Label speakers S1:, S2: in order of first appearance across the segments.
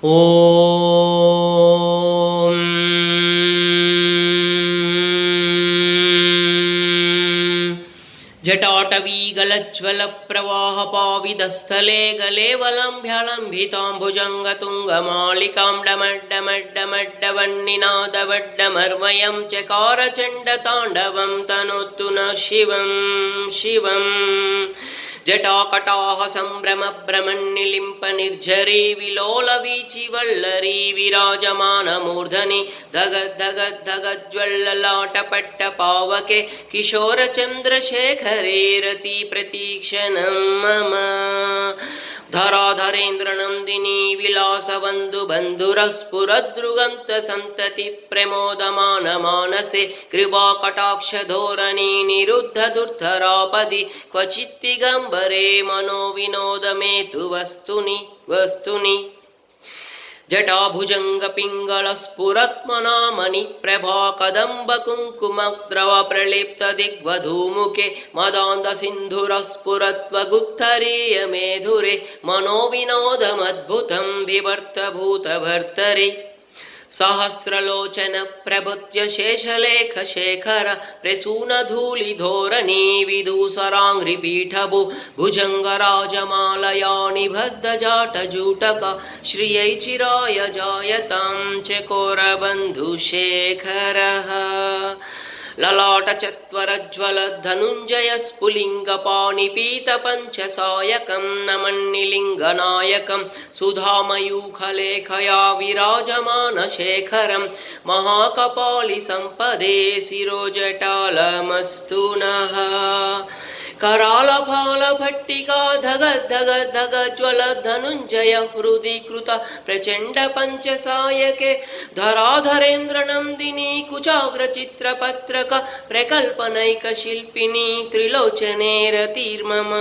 S1: ॐ जटाटवीगलज्ज्वलप्रवाहपाविदस्थले गलेवलम्भ्यलम्भिताम्बुजङ्गतुङ्गमालिकां डमड्डमड्डमड्डमड्डवन्निनादवड्डमर्वयं चकारचण्डताण्डवं तनोतु नः शिवं शिवम् जटाकटाह सम्भ्रमभ्रमन्निलिम्पनिर्झरी विलोलवीचिवल्लरी विराजमानमूर्धनि धगद्धगद्धगज्ज्वल्ललाटपट्टपावके किशोरचन्द्रशेखरे रतिप्रतीक्षणं मम धराधरेन्द्रनन्दिनी विलासबन्धुबन्धुरस्फुरद्रुगन्तसन्ततिप्रमोदमानमानसे कृपाकटाक्षधोरणी निरुद्धदुर्धरापदि क्वचिद्दिगम्बरे मनोविनोदमेतु वस्तुनि वस्तुनि जटाभुजङ्गपिङ्गलस्फुरत्मनामणि प्रभा कदम्बकुङ्कुमद्रवप्रलिप्तदिग्वधूमुखे मदान्धसिन्धुरस्फुरत्वगुप्तरीयमेधुरे मनोविनोदमद्भुतं बिभर्तभूतभर्तरि सहस्रलोचनप्रभृत्य शेषलेखशेखर प्रसूनधूलिधोरणी विदूसराङ्घ्रिपीठभु भुजङ्गराजमालया निबद्धजाटजूटक श्रियै चिराय जायतां चकोरबन्धुशेखरः ललाटचत्वरज्ज्वलधनुञ्जयस्फुलिङ्गपाणिपीतपञ्चसायकं नमन्निलिङ्गनायकं सुधामयूखलेखया विराजमानशेखरं महाकपालिसम्पदे शिरोजटालमस्तु नः करालफालभट्टिका धगद्धगद्धगज्ज्वलधनुञ्जय हृदि कृत प्रचण्डपञ्चसायके धराधरेन्द्रनन्दिनी कुचाग्रचित्रपत्रक प्रकल्पनैकशिल्पिनी त्रिलोचने रतिर्मम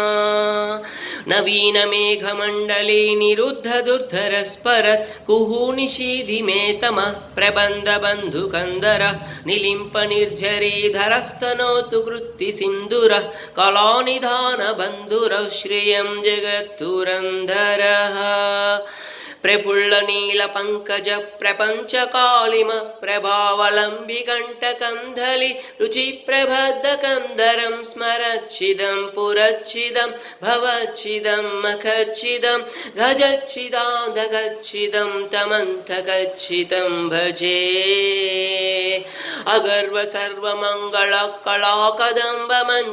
S1: नवीनमेघमण्डले निरुद्धदुर्धरस्फरत् कुहूनिशीधिमे तमः प्रबन्धबन्धुकन्दरः निलिम्पनिर्झरीधरस्तनोतु कृत्तिसिन्दूरः कलानिधानबन्धुरः श्रियं जगत्तुरन्धरः प्रफुल्लनीलपङ्कजप्रपञ्चकालिम प्रभावलम्बिकण्टकं धलि रुचिप्रबद्धकन्दरं स्मरच्छिदं पुरच्छिदं भवच्छिदं मखच्छिदं गजच्छिदाधगच्छिदं तमन्थगच्छिदं भजे अगर्व सर्वमङ्गलकलाकदम्बमञ्ज